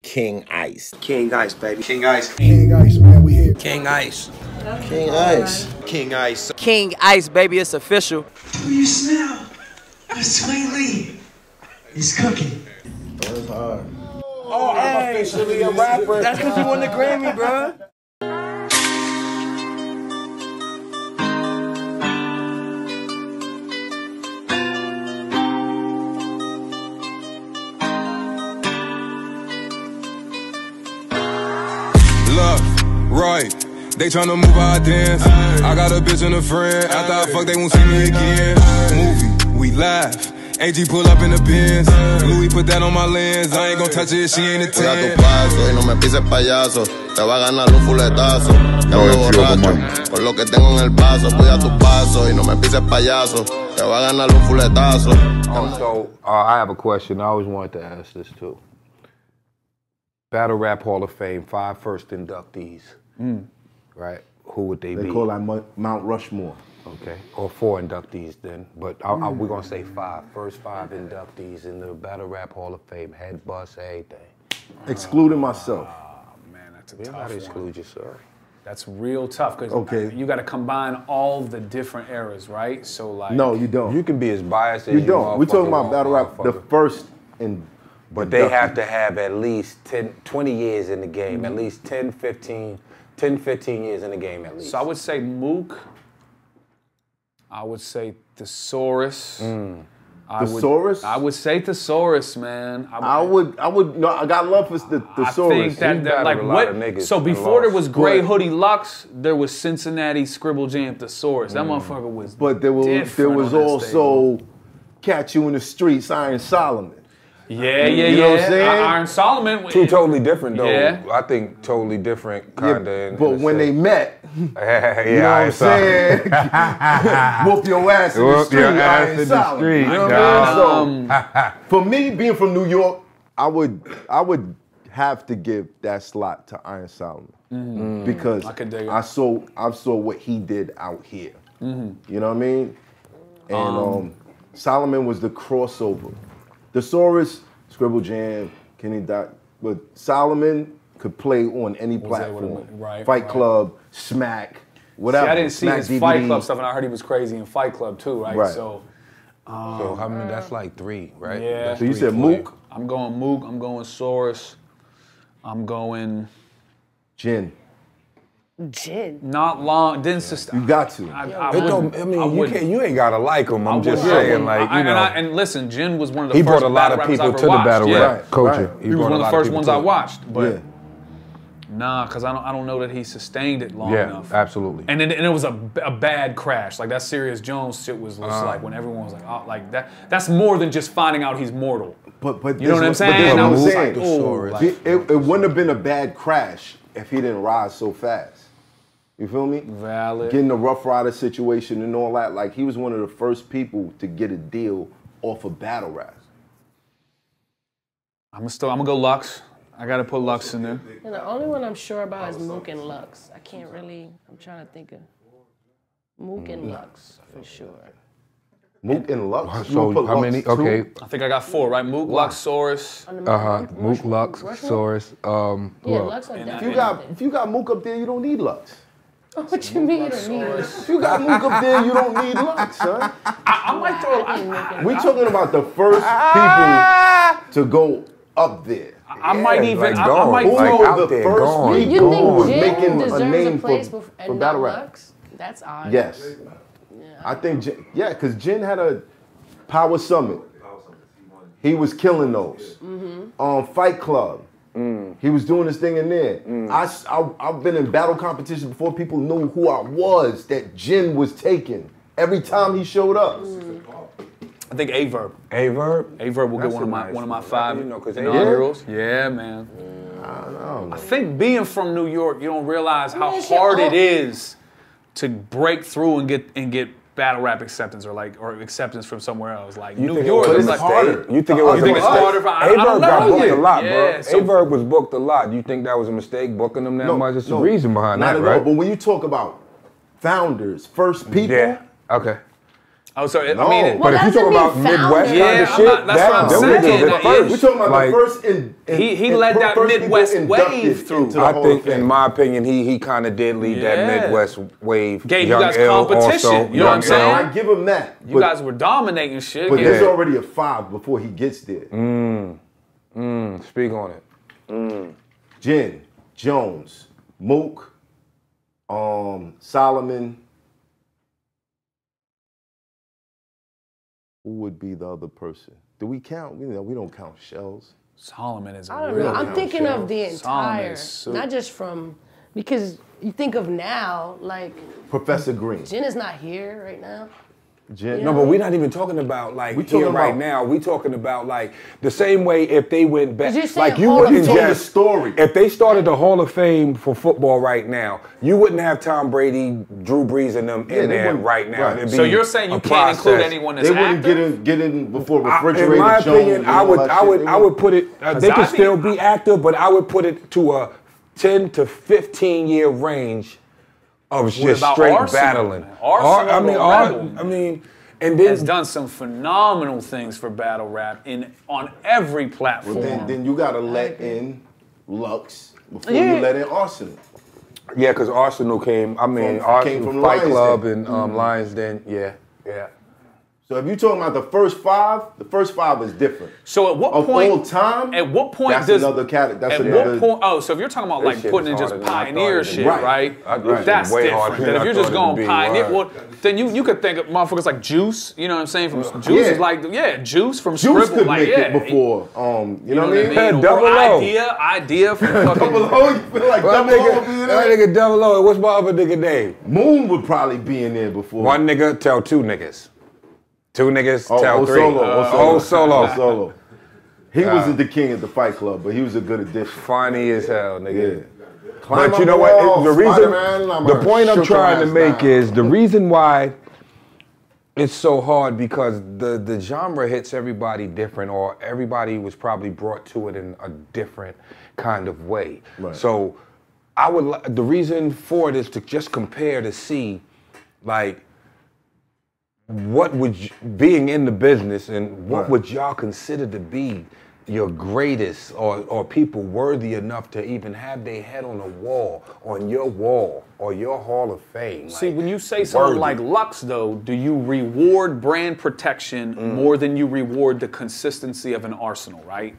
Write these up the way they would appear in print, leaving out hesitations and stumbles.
King Ice. King Ice, baby. King Ice. King Ice, man, we here. King Ice. King Ice. King Ice. King Ice, baby, it's official. Do you smell the sweet leaf? It's cooking. That was hard. Oh, I'm officially a rapper. That's because you won the Grammy, bro. Right, they tryna move our dance. I got a bitch and a friend. After I fuck, they won't see me again. Movie, we laugh. AG pull up in the Benz. Louis put that on my lens. I ain't gon' touch it, she ain't a 10. Cuida tu paso y no me pises payaso. Te va a ganar un fuletazo. Te hablo borracho por lo que tengo en el vaso. Cuida tu paso y no me pises payaso. Te va a ganar un fuletazo. So, I have a question. I always wanted to ask this too. Battle Rap Hall of Fame, 5 first inductees. Right? Who would they be? They call that Mount Rushmore. Okay, or 4 inductees then, but we're gonna say 5. First 5 inductees in the Battle Rap Hall of Fame, head bust, everything. Excluding myself. Man, that's a You tough gotta one. exclude yourself. That's real tough because you got to combine all the different eras, right? So like, No, you don't. You can be as biased as You don't. We're talking about Battle Rap, the first But they have to have at least 20 years in the game, at least 10, 15 years in the game at least. So I would say Mook. I would say Thesaurus. Thesaurus? I would say Thesaurus, man. I would, no, I got love for the Thesaurus. I think that like what? So before there was Gray Hoodie Lux, there was Cincinnati Scribble Jam Thesaurus. That motherfucker was. But there was also Catch You in the Streets, Iron Solomon. Yeah. You know what I'm saying? Iron Solomon. Two totally different though. Yeah. I think totally different kind of. But when they met, you know what I I'm saying? Whoop your ass in the street, Iron Solomon. You know what I mean? So for me, being from New York, I would have to give that slot to Iron Solomon because I saw what he did out here. You know what I mean? And Solomon was the crossover. Thesaurus, Scribble Jam, Kenny Dot, but Solomon could play on any platform. Fight Club, Smack, whatever. See, I didn't see Smack his DVD. Fight Club stuff, and I heard he was crazy in Fight Club too, right? So how many? That's like 3, right? Yeah. That's So you 3 said Mook? I'm going Mook. I'm going Saurus. I'm going Jin. Not long. Didn't sustain. You got to. You ain't gotta like him. I'm just saying, like, you know. And listen, Jin was one of the He first brought a lot of battle people rappers to I the ever battle watched. rap culture. He was one of the first ones I watched, but Yeah. nah, because I don't know that he sustained it long enough. Yeah, absolutely. And it was a bad crash. Like that Serious Jones shit was like when everyone was like, oh, like that. That's more than just finding out he's mortal. But You know what I'm saying? But I was saying, like, oh, it wouldn't have been a bad crash if he didn't rise so fast. You feel me? Valid. Getting the Rough Rider situation and all that. Like, he was one of the first people to get a deal off of battle rap. I'm gonna go Lux. I gotta put Lux in there. And the only one I'm sure about is Mook and Lux. I can't really, I'm trying to think of Mook and Lux for sure. Mook and Lux? So how many? Okay. I think I got 4, right? Mook, Lux, Saurus. Mook, Lux, Saurus. Yeah, Lux are definitely. If you got Mook up there, you don't need Lux. What you mean? If you got Mook up there, you don't need Lux, son. I might throw. We're talking about the first people to go up there. I might even. like I gone. might Who throw. were out the there, first gone. You people think making Jin a deserves a name place for and battle not rap? Lux? That's odd. Yes. I think, because Jin had a Power Summit. He was killing those. Fight Club. He was doing his thing in there. I've been in battle competition before people knew who I was, that Jin was taking every time he showed up. I think Averb. Averb? Averb will get That's one of my 5 You know, 'cause inaugurals. Yeah, man. I don't know. I think being from New York, you don't realize how hard it is to break through and get battle rap acceptance or acceptance from somewhere else. Like New York is like harder. You think it was it's harder for Averb got booked a lot, bro. Yeah, so Averb was booked a lot. You think that was a mistake booking them that much? There's a reason behind not that, at right? all. But when you talk about founders, first people, Yeah. Okay. Oh, so No. I mean, But if you talk about Midwest kind of shit, that's what I'm saying. We're talking about the first he led that Midwest wave through. I think, in my opinion, he kind of did lead that Midwest wave. Gave you guys competition. You know what I'm saying? I give him that. You guys were dominating shit. But there's already a 5 before he gets there. Speak on it. Jen, Jones, Mook, Solomon. Who would be the other person? Do we count? We don't count Shells. Solomon is. I don't know. I'm thinking of the entire, not just from, because you think of now, like Professor Green. Jen is not here right now. Jen. No, but we're not even talking about like here right now. We talking about like the same way if they went back, like you wouldn't just story. If they started the Hall of Fame for football right now, you wouldn't have Tom Brady, Drew Brees, and them in there right now. Right. So you're saying you can't include anyone that's active? They wouldn't get in before refrigerator. In my opinion, Jones, I would put it. They could still be active, but I would put it to a 10 to 15 year range of just straight battling. I mean, and then has done some phenomenal things for battle rap on every platform. Well, then you gotta let in Lux before you let in Arsenal. Yeah, because Arsenal came. I mean, Arsenal from Fight Lions Club Den. and Lions Den. Yeah. So if you're talking about the first 5, the first 5 is different. So at what of point? All time. At what point that's does another category? That's at another. what point? Oh, so if you're talking about like putting in just pioneer shit, right? That's way different. harder Then than if I you're just thought it would going be, pioneer, right. well, then you could think of motherfuckers like Juice. You know what I'm saying? From Juice is like Juice from Juice Scribble, could like make it before. You know what I mean? Double O. Idea from fucking. Double O. You feel like Double O would be in That there? nigga Double O. What's my other nigga name? Moon would probably be in there before. One nigga tell 2 niggas. 2 niggas tell 3. Solo. He wasn't the king at the Fight Club, but he was a good addition. Funny as hell, nigga. Yeah. But you know what? The reason, the point I'm trying to make is the reason why it's so hard because the genre hits everybody different, or everybody was probably brought to it in a different kind of way. Right. So the reason for it is to just compare to see, like, what would being in the business and what would y'all consider to be your greatest or people worthy enough to even have their head on a wall, on your wall or your Hall of Fame? See, when you say something like Lux, though, do you reward brand protection more than you reward the consistency of an Arsenal, right?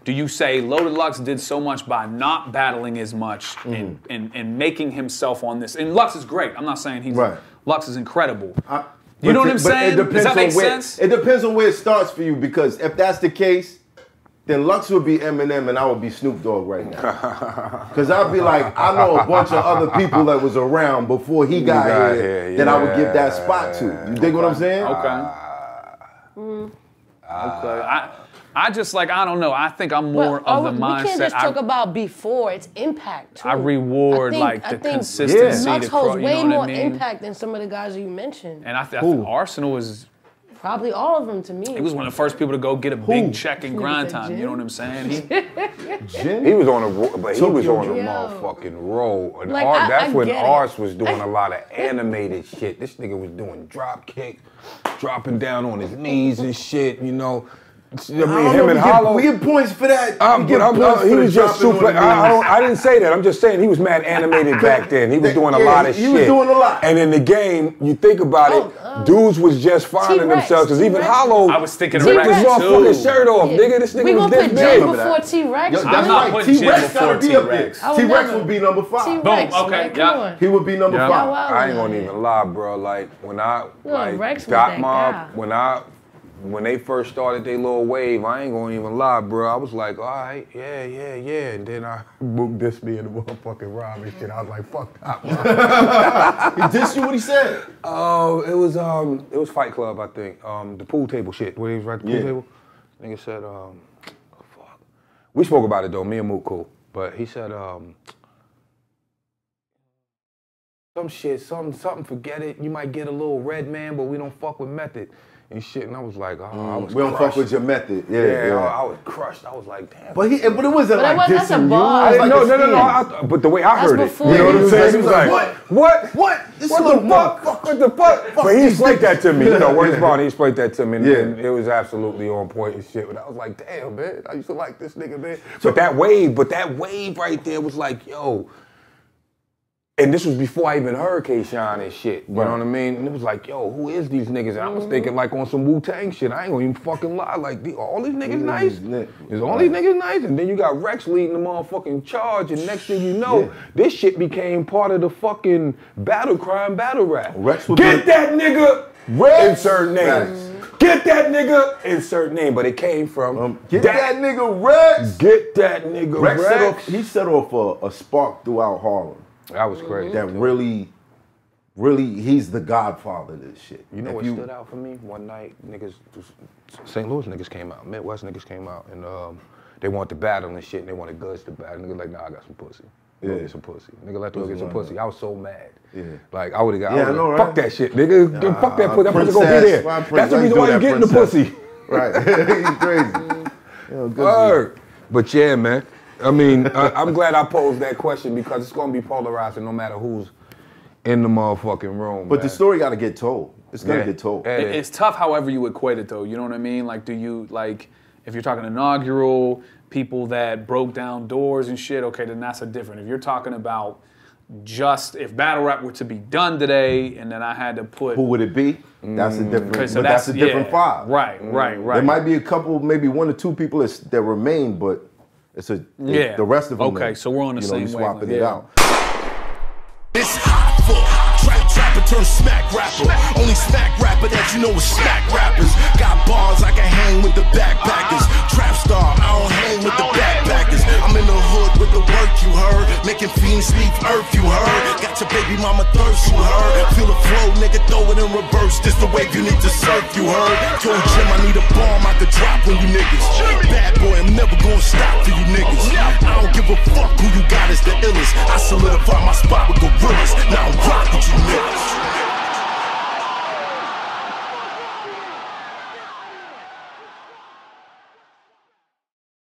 Do you say Loaded Lux did so much by not battling as much and making himself on this? And Lux is great. I'm not saying Lux is incredible. You know what I'm saying? Does that make sense? It depends on where it starts for you, because if that's the case, then Lux would be Eminem and I would be Snoop Dogg right now. Because I'd be like, I know a bunch of other people that was around before he got here that I would give that spot to. You dig what I'm saying? Okay. I just like, I don't know. I think I'm more of the mindset. We can't just talk about before. It's impact too. I reward the consistency. Lux holds way more impact than some of the guys you mentioned. And I think Arsenal is probably all of them to me. He was one of the first people to go get a big check in grind time. You know what I'm saying? He was on a, but he was on a motherfucking roll. And that's when Ars was doing a lot of animated shit. This nigga was doing drop kicks, dropping down on his knees and shit. You know. I mean, him and Hollow. We get points for that. He was just super. I didn't say that. I'm just saying he was mad animated back then. He was doing a lot of shit. He was doing a lot. And in the game, you think about it, dudes was just finding themselves. Because even Hollow, I was thinking ripped his motherfucking shirt off, nigga. This nigga was this big. We gonna put Jim before T-Rex. I'm not putting Jim before T-Rex. T-Rex would be number 5. Boom. Okay. Yeah. He would be number 5. I ain't gonna even lie, bro. Like when I got Mob, when they first started their little wave, I ain't gonna even lie, bro. I was like, all right, yeah. And then Mook dissed me in the motherfucking rhyme and shit. I was like, fuck that, bro. He dissed you? What he said? It was Fight Club, I think. The pool table shit. Where he was right at the pool table. Nigga said, fuck. We spoke about it though, me and Mook cool. But he said, some shit, something, forget it. You might get a little red man, but we don't fuck with Method. and shit. And I was like, oh, I was we don't fuck with your method. Yeah. I was crushed. I was like, damn. But it wasn't like that's a dissing you. bar. It was like No. But the way I heard it, you know what I'm saying? He was like, what? What the fuck? What the fuck? But he explained that to me. You know, word he explained that to me, and it was absolutely on point and shit. But I was like, damn, man, I used to like this nigga, man. But that wave right there was like, yo. And this was before I even heard K-Shine and shit. You know what I mean? And it was like, yo, who is these niggas? And I was thinking like on some Wu-Tang shit. I ain't gonna even fucking lie. Like, all these niggas nice? Is all these niggas nice? And then you got Rex leading the motherfucking charge. And next thing you know, this shit became part of the fucking battle crime, battle rap. Get that nigga, insert name. Get that nigga, insert name. But it came from get that nigga Rex. Get that nigga Rex. He set off a spark throughout Harlem. That was crazy. That really, he's the godfather of this shit. You know what stood out for me? One night, niggas, St. Louis niggas came out, Midwest niggas came out, and they wanted to battle and shit, and they wanted guns to battle. Niggas like, nah, I got some pussy. Go get some pussy. Nigga, let those get some pussy. I was so mad. Yeah. Like, I would've got, fuck that shit, nigga. Fuck that pussy. That pussy gonna be there. That's the reason why you getting the pussy. Right. He's crazy. Word. But yeah, man. I mean, I'm glad I posed that question because it's gonna be polarizing no matter who's in the motherfucking room. But the story gotta get told. It's gonna get told. It's tough however you equate it though, you know what I mean? Like, do you, like, if you're talking inaugural, people that broke down doors and shit, okay, then that's a different. If you're talking about just, if battle rap were to be done today and then I had to put... Who would it be? That's a different, but that's a different five. Right. There might be a couple, maybe one or two people that remain, but the rest of them. Okay, so we're on the same swapping it out. It's Hoffa, trapper turned smack rapper. Only smack rapper that you know is smack rappers. Got bars, I can hang with the backpackers. Trap star, I don't hang with the backpackers. I'm in the hood with the work you heard. Making fiends leave earth you heard. Got your baby mama thirst you heard. Feel the flow, nigga, throw it in reverse. This the wave you need to surf you heard. Told Jim I need a bomb I could drop on you niggas. Bad boy, I'm never gonna stop for you niggas. I don't give a fuck who you got is the illest. I solidify my spot with gorillas. Now I'm rock with you niggas.